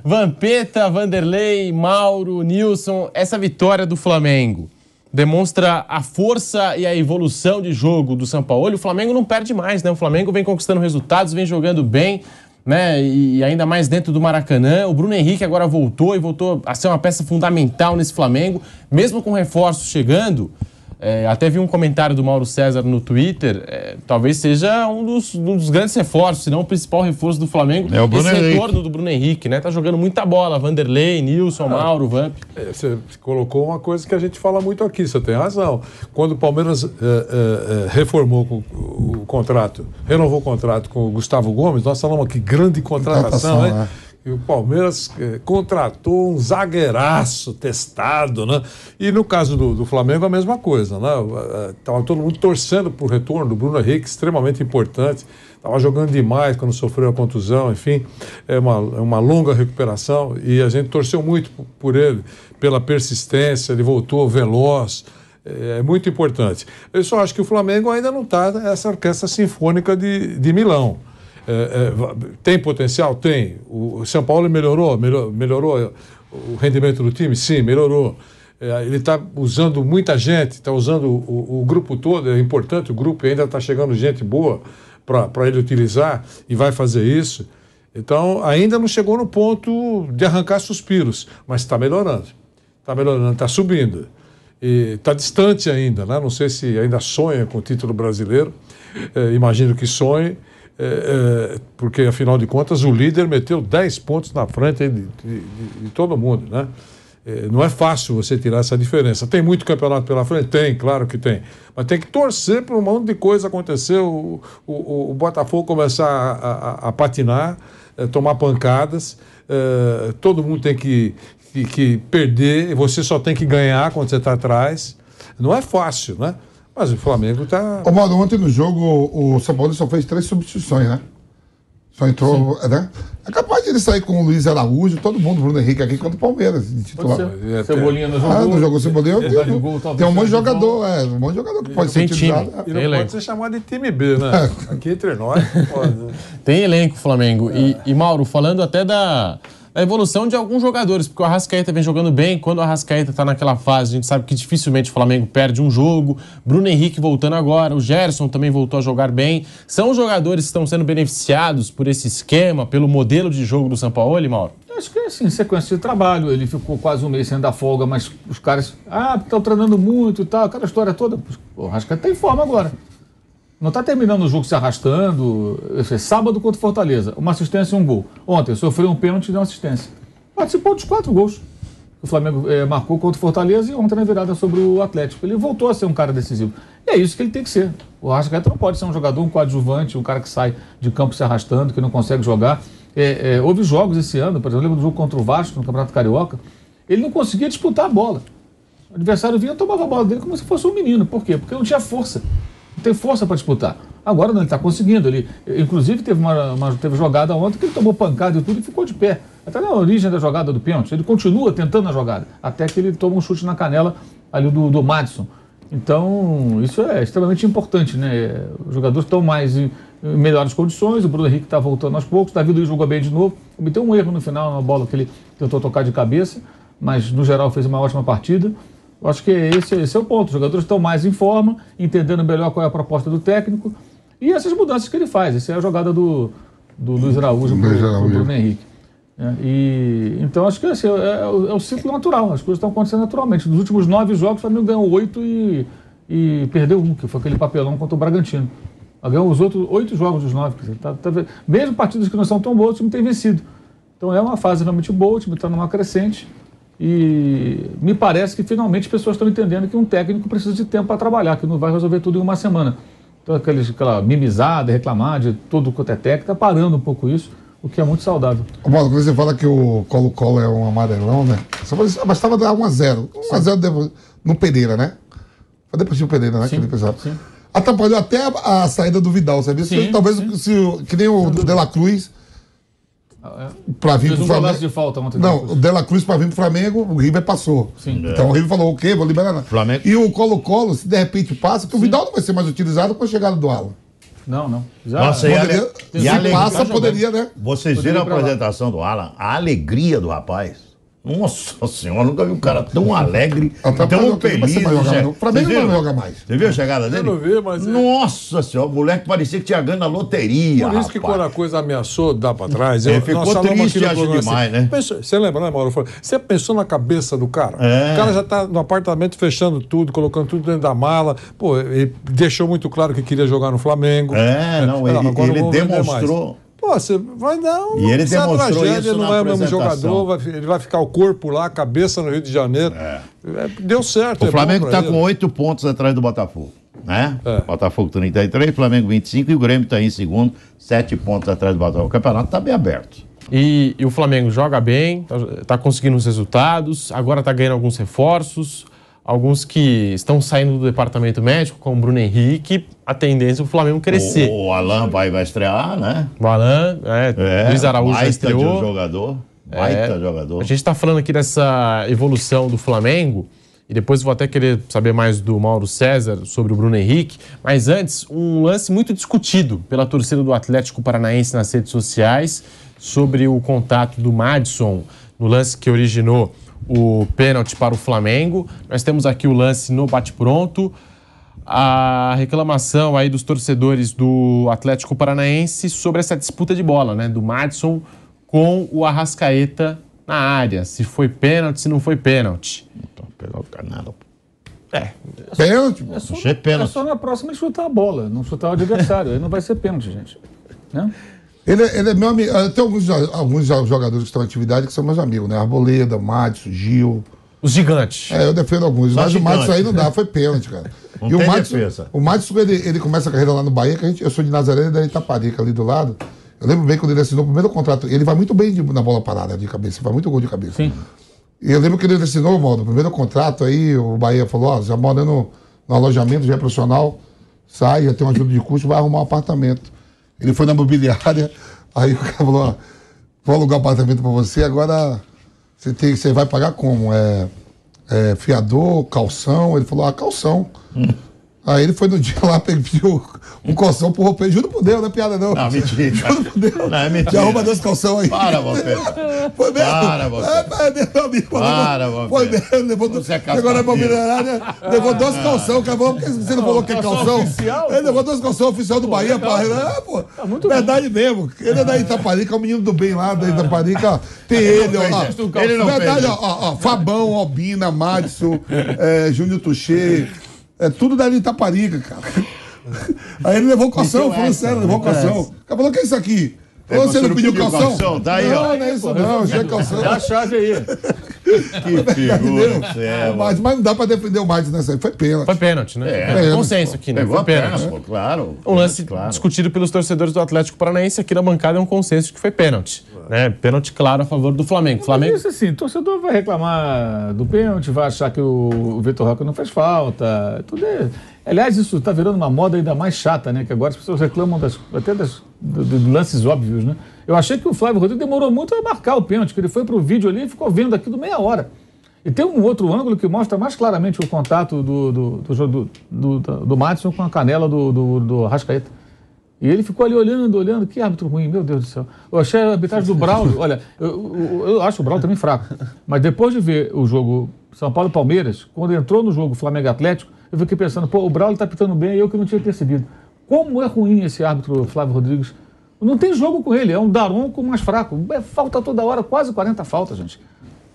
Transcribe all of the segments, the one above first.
Vampeta, Vanderlei, Mauro, Nilson, essa vitória do Flamengo demonstra a força e a evolução de jogo do Sampaoli. O Flamengo não perde mais, né? O Flamengo vem conquistando resultados, vem jogando bem, né? E ainda mais dentro do Maracanã. O Bruno Henrique agora voltou a ser uma peça fundamental nesse Flamengo, mesmo com reforços chegando. Até vi um comentário do Mauro César no Twitter, talvez seja um dos grandes reforços, se não o principal reforço do Flamengo, esse retorno do Bruno Henrique, né? Tá jogando muita bola, Vanderlei, Nilson, Mauro, Vamp. Você colocou uma coisa que a gente fala muito aqui, você tem razão. Quando o Palmeiras reformou o contrato, renovou o contrato com o Gustavo Gomes, nós falamos aqui, grande contratação, né? E o Palmeiras contratou um zagueiraço testado, né? E no caso do Flamengo, a mesma coisa, né? Estava todo mundo torcendo para o retorno do Bruno Henrique, extremamente importante. Estava jogando demais quando sofreu a contusão, enfim. É uma longa recuperação e a gente torceu muito por ele, pela persistência, ele voltou veloz. É muito importante. Eu só acho que o Flamengo ainda não está nessa orquestra sinfônica de Milão. Tem potencial? Tem. O São Paulo melhorou o rendimento do time? Sim, melhorou. Ele está usando muita gente, está usando o grupo todo, é importante o grupo, ainda está chegando gente boa para ele utilizar e vai fazer isso. Então, ainda não chegou no ponto de arrancar suspiros, mas está melhorando. Está melhorando, está subindo. Está distante ainda, né? Não sei se ainda sonha com o título brasileiro, imagino que sonhe. Porque, afinal de contas, o líder meteu 10 pontos na frente de todo mundo, né? Não é fácil você tirar essa diferença. Tem muito campeonato pela frente? Tem, claro que tem. Mas tem que torcer para um monte de coisa acontecer, o Botafogo começar a patinar, tomar pancadas, todo mundo tem que perder, você só tem que ganhar quando você está atrás. Não é fácil, né? Mas o Flamengo está... Ô, Mauro, ontem no jogo o São Paulo só fez 3 substituições, né? Só entrou, né? É capaz de ele sair com o Luiz Araújo, todo mundo, Bruno Henrique aqui contra o Palmeiras, de titular. Cebolinha não jogou. Não jogou Cebolinha. Tem um monte de jogador, um monte de jogador que pode ser utilizado. E não pode ser chamado de time B, né? Aqui entre nós, pode. Tem elenco, Flamengo. E Mauro, falando até da evolução de alguns jogadores, porque o Arrascaeta vem jogando bem. Quando o Arrascaeta está naquela fase, a gente sabe que dificilmente o Flamengo perde um jogo. Bruno Henrique voltando agora, o Gerson também voltou a jogar bem. São os jogadores que estão sendo beneficiados por esse esquema, pelo modelo de jogo do Sampaoli, Mauro? Eu acho que é assim, sequência de trabalho. Ele ficou quase um mês sem dar folga, mas os caras, estão treinando muito e tal, aquela história toda. O Arrascaeta está em forma agora. Não está terminando o jogo se arrastando. Sábado contra o Fortaleza, uma assistência e um gol. Ontem sofreu um pênalti e deu uma assistência. Participou dos 4 gols. O Flamengo marcou contra o Fortaleza e ontem na virada sobre o Atlético. Ele voltou a ser um cara decisivo. E é isso que ele tem que ser. O Arrascaeta não pode ser um jogador, um coadjuvante, um cara que sai de campo se arrastando, que não consegue jogar. Houve jogos esse ano, por exemplo, lembro do jogo contra o Vasco no Campeonato Carioca, ele não conseguia disputar a bola. O adversário vinha e tomava a bola dele como se fosse um menino. Por quê? Porque não tinha força. Não tem força para disputar. Agora não, ele está conseguindo. Ele, inclusive, teve teve jogada ontem que ele tomou pancada e tudo e ficou de pé. Até na origem da jogada do pênalti. Ele continua tentando a jogada, até que ele toma um chute na canela ali do Madison. Então, isso é extremamente importante, né? Os jogadores estão mais em melhores condições, o Bruno Henrique está voltando aos poucos, o Davi Luiz jogou bem de novo, cometeu um erro no final, na bola que ele tentou tocar de cabeça, mas no geral fez uma ótima partida. Eu acho que esse é o ponto, os jogadores estão mais em forma, entendendo melhor qual é a proposta do técnico e essas mudanças que ele faz. Essa é a jogada do Luiz Araújo para o Bruno Henrique. Então acho que assim, é o ciclo natural, as coisas estão acontecendo naturalmente. Nos últimos 9 jogos o Flamengo ganhou 8 e perdeu 1, que foi aquele papelão contra o Bragantino. Ganhou os outros 8 jogos dos 9. Mesmo partidas que não são tão boas, o time tem vencido. Então é uma fase realmente boa, o time está numa crescente e me parece que finalmente as pessoas estão entendendo que um técnico precisa de tempo para trabalhar, que não vai resolver tudo em uma semana. Então aquela mimizada, reclamar de tudo quanto é técnico, está parando um pouco isso, o que é muito saudável. Paulo, quando você fala que o Colo-Colo é um amarelão, né? Só bastava dar 1-0. 1-0 no Pereira, né? Foi depois do Pereira, né? Sim, sim. Atrapalhou até a saída do Vidal, sabe? Sim, talvez que nem o De La Cruz para vir pro Flamengo. De falta ontem. Não, o De La Cruz para vir pro Flamengo, o River passou. Sim. Então o River falou, ok, vou liberar. Flamengo. E o Colo-Colo, se de repente passa, que o Vidal não vai ser mais utilizado com a chegada do Alan. Não. Nossa, poderia, né? Vocês viram a apresentação do Alan? A alegria do rapaz. Nossa senhora, nunca vi um cara tão alegre, tão feliz. O Flamengo não vai jogar mais. Você viu a chegada dele? Eu não vi, mas... Nossa senhora, o moleque parecia que tinha ganho na loteria. Por isso que quando a coisa ameaçou dar pra trás... ficou triste, acho demais, né? Você lembra, né, Mauro? Você pensou na cabeça do cara? O cara já tá no apartamento fechando tudo, colocando tudo dentro da mala. Pô, ele deixou muito claro que queria jogar no Flamengo. Ele demonstrou... Pô, você vai dar uma e ele demonstrou tragédia, isso não é o mesmo jogador, ele vai ficar o corpo lá, a cabeça no Rio de Janeiro. Deu certo. O Flamengo está com 8 pontos atrás do Botafogo, né? Botafogo 33, Flamengo 25 e o Grêmio está em segundo, 7 pontos atrás do Botafogo. O campeonato está bem aberto. E o Flamengo joga bem, está conseguindo os resultados, agora está ganhando alguns reforços, alguns que estão saindo do departamento médico, como o Bruno Henrique, a tendência é o Flamengo crescer. O Alan vai estrear, né? O Alan, Luiz Araújo já estreou. Baita jogador. A gente está falando aqui dessa evolução do Flamengo, e depois vou até querer saber mais do Mauro César sobre o Bruno Henrique, mas antes, um lance muito discutido pela torcida do Atlético Paranaense nas redes sociais sobre o contato do Madison no lance que originou o pênalti para o Flamengo. Nós temos aqui o lance no bate-pronto. A reclamação aí dos torcedores do Atlético Paranaense sobre essa disputa de bola, né? Do Madison com o Arrascaeta na área. Se foi pênalti, se não foi pênalti. Então, pegar o canal. Pênalti? É só na próxima chutar a bola, não chutar o adversário. Aí não vai ser pênalti, gente. Né? Ele é meu amigo. Tem alguns jogadores que estão em atividade que são meus amigos, né? Arboleda, Madison, Gil. Os gigantes. Eu defendo alguns. Mas o Madison aí não dá, foi pênalti, cara. Não e defesa. O Madison, ele começa a carreira lá no Bahia, que eu sou de Nazaré, ele é da Itaparica, ali do lado. Eu lembro bem quando ele assinou o primeiro contrato. Ele vai muito bem na bola parada de cabeça, vai muito gol de cabeça. Sim. E eu lembro que ele assinou, mano, o primeiro contrato aí, o Bahia falou, já mora no alojamento, já é profissional, sai, já tem uma ajuda de custo, vai arrumar um apartamento. Ele foi na mobiliária, aí o cara falou, vou alugar um apartamento pra você, agora você vai pagar como? Fiador, calção? Ele falou, calção. Aí ele foi no dia lá, pediu um calção pro roupeiro. Juro por Deus, não é piada não. Não, mentira. Juro por Deus. Não, é mentira. Já arruma 2 calção aí. Para, você. Foi mesmo. Para, você. Meu amigo. Para, você. Foi mesmo. Levou agora é mobiliária, levou 2 calção, acabou, porque você não falou que é calção. Oficial, ele levou 2 calção oficial do Bahia, pô. Verdade mesmo. Ele é da Itaparica, é o menino do bem lá da Itaparica. Tem ele, ó. Ele não verdade, ó. Fabão, Albina, Madison, Júnior Tuchê. É tudo da Itaparica, cara. Aí ele levou calção, falando sério, levou calção. O cara falou, o que é isso aqui? Falou, você não pediu calção? Tá aí, não, não é isso não, já é calção. Dá a chave aí. Que figura do céu. Mas não dá pra defender o Madison nessa aí, foi pênalti. Foi pênalti, né? Consenso aqui, né? Pegou Foi pênalti. pô, claro. Um lance discutido pelos torcedores do Atlético Paranaense, aqui na bancada é um consenso de que foi pênalti. Né? Pênalti claro a favor do Flamengo. Mas isso assim, o torcedor vai reclamar do pênalti, vai achar que o Vitor Roque não fez falta. Tudo é... Aliás, isso está virando uma moda ainda mais chata, né? Que agora as pessoas reclamam dos lances óbvios, né? Eu achei que o Flávio Rodrigues demorou muito a marcar o pênalti, que ele foi para o vídeo ali e ficou vendo aquilo meia hora. E tem um outro ângulo que mostra mais claramente o contato do Madison com a canela do Arrascaeta. E ele ficou ali olhando, que árbitro ruim, meu Deus do céu. Eu achei a arbitragem do Braulio, olha, eu acho o Braulio também fraco, mas depois de ver o jogo São Paulo e Palmeiras, quando entrou no jogo Flamengo Atlético, eu fiquei pensando, o Braulio tá pitando bem, eu que não tinha percebido. Como é ruim esse árbitro Flávio Rodrigues. Não tem jogo com ele, é um daronco mais fraco. Falta toda hora, quase 40 faltas, gente.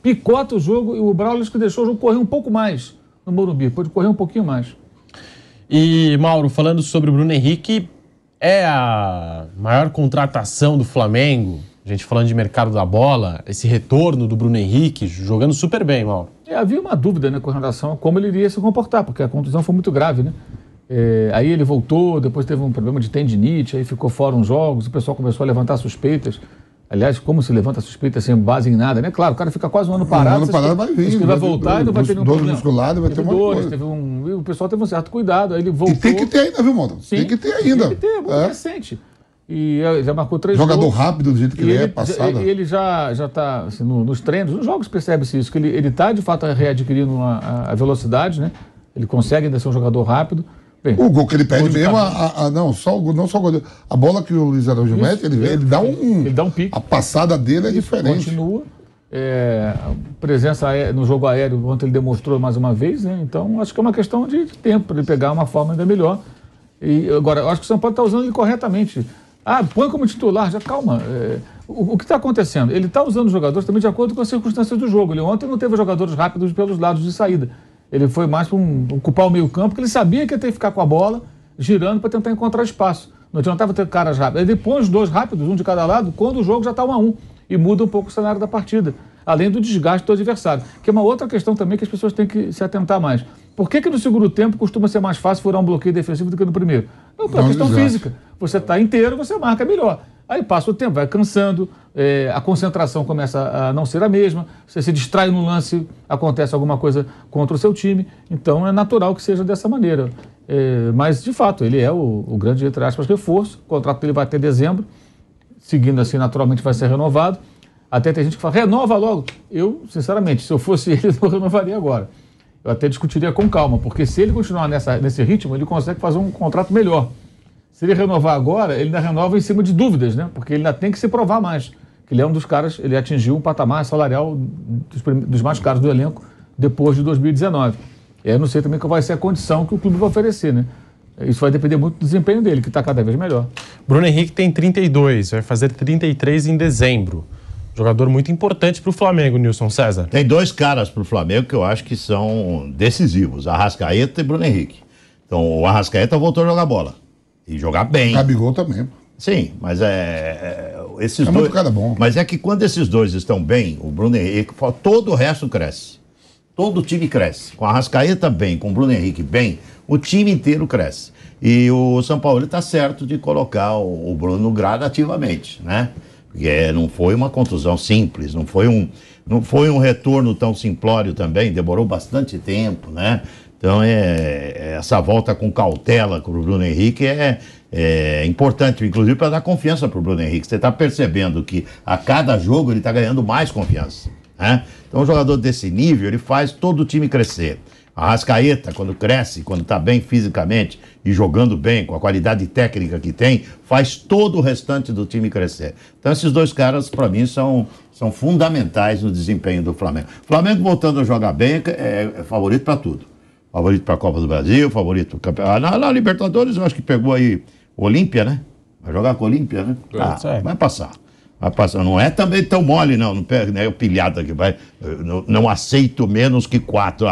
Picota o jogo e o Braulio que deixou o jogo correr um pouco mais no Morumbi, pode correr um pouquinho mais. E, Mauro, falando sobre o Bruno Henrique, é a maior contratação do Flamengo, a gente falando de mercado da bola, esse retorno do Bruno Henrique, jogando super bem, Mauro. Havia uma dúvida, né, com relação a como ele iria se comportar, porque a contusão foi muito grave, né? Aí ele voltou, depois teve um problema de tendinite, aí ficou fora uns jogos, o pessoal começou a levantar suspeitas. Aliás, como se levanta suspeita sem base em nada, né? Claro, o cara fica quase um ano parado. Vai vir. Ele vai voltar e não vai ter nenhum problema. Musculado, vai ter uma coisa. O pessoal teve um certo cuidado, aí ele voltou. E tem que ter ainda, viu, Mauro? Tem que ter ainda. Tem que ter, muito recente. E já marcou 3 jogador gols. rápido do jeito que ele é, passado. E ele já está, assim, nos treinos, nos jogos percebe-se isso, que ele está, de fato, readquirindo a velocidade, né? Ele consegue ainda ser um jogador rápido. O gol que ele perde mesmo, não só o gol. A bola que o Luiz Araújo mete, ele dá um pique. A passada dele é diferente. Continua. Presença no jogo aéreo, ontem ele demonstrou mais uma vez, né? Então acho que é uma questão de tempo para ele pegar uma forma ainda melhor. E agora, eu acho que o São Paulo está usando ele corretamente. Põe como titular, já calma. O que está acontecendo? Ele está usando os jogadores também de acordo com as circunstâncias do jogo. Ele ontem não teve jogadores rápidos pelos lados de saída. Ele foi mais para ocupar o meio campo, porque ele sabia que ia ter que ficar com a bola, girando para tentar encontrar espaço. Não adiantava ter caras rápidos. Ele põe os dois rápidos, um de cada lado, quando o jogo já está 1-1. E muda um pouco o cenário da partida. Além do desgaste do adversário. Que é uma outra questão também que as pessoas têm que se atentar mais. Por que no segundo tempo costuma ser mais fácil furar um bloqueio defensivo do que no primeiro? Não, por questão física. Você está inteiro, você marca melhor. Aí passa o tempo, vai cansando, a concentração começa a não ser a mesma, você se distrai no lance, acontece alguma coisa contra o seu time, então é natural que seja dessa maneira. Mas, de fato, ele é o grande, entre aspas, reforço, o contrato dele vai até dezembro, seguindo assim, naturalmente vai ser renovado. Até tem gente que fala, renova logo. Eu, sinceramente, se eu fosse ele, não renovaria agora. Eu até discutiria com calma, porque se ele continuar nesse ritmo, ele consegue fazer um contrato melhor. Se ele renovar agora, ele ainda renova em cima de dúvidas, né? Porque ele ainda tem que se provar mais. Ele é um dos caras, ele atingiu um patamar salarial dos mais caros do elenco depois de 2019. Eu não sei também qual vai ser a condição que o clube vai oferecer, né? Isso vai depender muito do desempenho dele, que está cada vez melhor. Bruno Henrique tem 32, vai fazer 33 em dezembro. Jogador muito importante para o Flamengo, Nilson César. Tem dois caras para o Flamengo que eu acho que são decisivos, Arrascaeta e Bruno Henrique. Então, o Arrascaeta voltou a jogar bola. E jogar bem. Gabigol também. Sim, mas esses dois. Muito cara bom. Mas é que quando esses dois estão bem, o Bruno Henrique, todo o resto cresce. Todo o time cresce. Com a Arrascaeta bem, com o Bruno Henrique bem, o time inteiro cresce. E o São Paulo está certo de colocar o Bruno gradativamente, né? Porque não foi uma contusão simples, não foi um retorno tão simplório também, demorou bastante tempo, né? Então, essa volta com cautela com o Bruno Henrique é importante, inclusive para dar confiança para o Bruno Henrique. Você está percebendo que a cada jogo ele está ganhando mais confiança, né? Então, um jogador desse nível, ele faz todo o time crescer. A Arrascaeta, quando cresce, quando está bem fisicamente e jogando bem, com a qualidade técnica que tem, faz todo o restante do time crescer. Então, esses dois caras, para mim, são fundamentais no desempenho do Flamengo. O Flamengo, voltando a jogar bem, é favorito para tudo. Favorito para a Copa do Brasil, favorito para o campeonato. Na Libertadores, eu acho que pegou aí Olímpia, né? Vai jogar com Olímpia, né? Vai passar. Vai passar. Não é também tão mole, não. Não pega, né? O pilhado aqui vai. Não aceito menos que 4.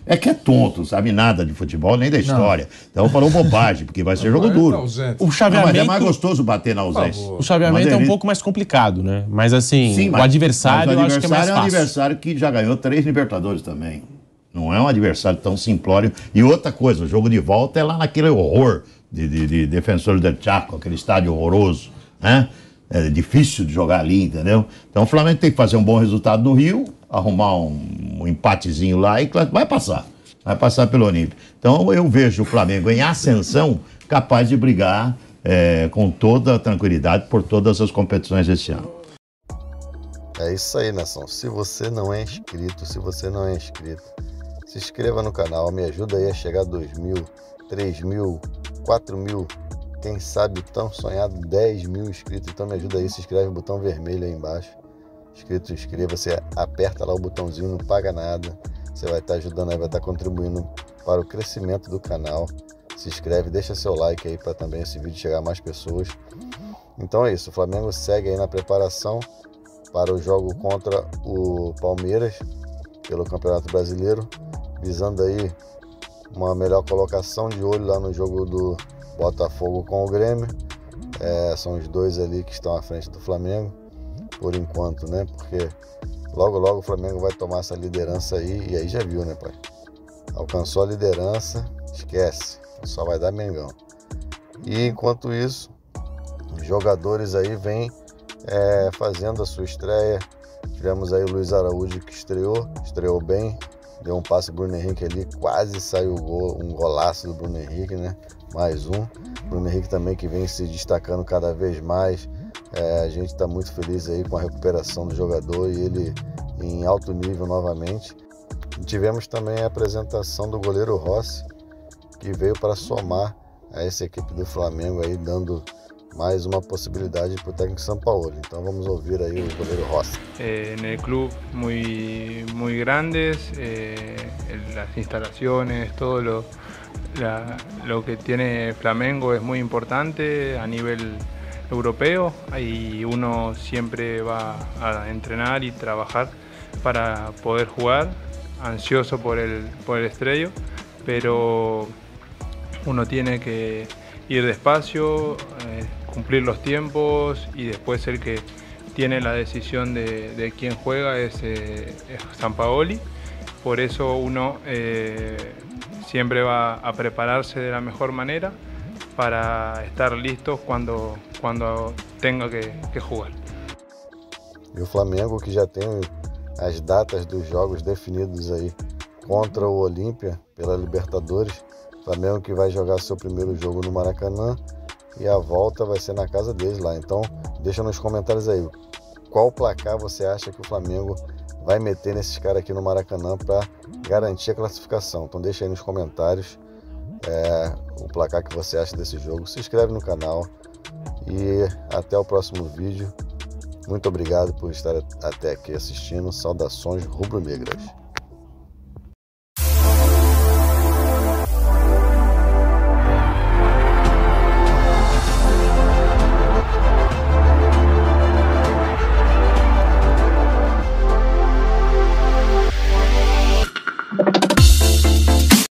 É que é tonto, sabe nada de futebol nem da história. Então falou bobagem, porque vai ser jogo duro. O chaveamento. Mas é mais gostoso bater na ausência. O chaveamento é um pouco mais complicado, né? Mas assim, sim, o adversário eu acho que é mais fácil. É um adversário que já ganhou 3 Libertadores também. Não é um adversário tão simplório. E outra coisa, o jogo de volta é lá naquele horror de Defensor del Chaco, aquele estádio horroroso, né? É difícil de jogar ali, entendeu? Então o Flamengo tem que fazer um bom resultado no Rio, arrumar um empatezinho lá e vai passar pelo Olímpia. Então eu vejo o Flamengo em ascensão, capaz de brigar com toda a tranquilidade por todas as competições desse ano. É isso aí, nação. Se você não é inscrito, se inscreva no canal, me ajuda aí a chegar a 2.000, 3.000, 4.000, quem sabe tão sonhado 10.000 inscritos. Então me ajuda aí, se inscreve no botão vermelho aí embaixo. Inscrito, inscreva-se, aperta lá o botãozinho, não paga nada. Você vai estar ajudando aí, vai estar contribuindo para o crescimento do canal. Se inscreve, deixa seu like aí para também esse vídeo chegar a mais pessoas. Então é isso, o Flamengo segue aí na preparação para o jogo contra o Palmeiras pelo Campeonato Brasileiro, visando aí uma melhor colocação, de olho lá no jogo do Botafogo com o Grêmio. São os dois ali que estão à frente do Flamengo, por enquanto, né? Porque logo o Flamengo vai tomar essa liderança aí, e aí já viu, né, pai? Alcançou a liderança, esquece, só vai dar Mengão. E enquanto isso, os jogadores aí vêm fazendo a sua estreia. Tivemos aí o Luiz Araújo que estreou bem, deu um passe pro Bruno Henrique ali, quase saiu o gol, um golaço do Bruno Henrique, né? Mais um. Bruno Henrique também que vem se destacando cada vez mais. A gente está muito feliz aí com a recuperação do jogador e ele em alto nível novamente. E tivemos também a apresentação do goleiro Rossi, que veio para somar a essa equipe do Flamengo aí, dando mais uma possibilidade para o técnico Sampaoli. Então vamos ouvir aí o goleiro Rossi. En el club muy grandes, las instalaciones, todo lo que tiene Flamengo es muy importante a nivel europeo y uno siempre va a entrenar y trabajar para poder jugar, ansioso por el estrello, pero uno tiene que ir despacio, cumplir los tiempos y después el que tiene la decisión de quién juega es Sampaoli. Por eso uno siempre va a prepararse de la mejor manera para estar listos cuando tenga que jugar. E o Flamengo, que já tem as datas dos jogos definidos aí contra o Olímpia pela Libertadores, Flamengo que vai jogar seu primeiro jogo no Maracanã e a volta vai ser na casa deles lá. Então deixa nos comentários aí qual placar você acha que o Flamengo vai meter nesses caras aqui no Maracanã para garantir a classificação. Então deixa aí nos comentários o placar que você acha desse jogo. Se inscreve no canal e até o próximo vídeo. Muito obrigado por estar até aqui assistindo. Saudações rubro-negras.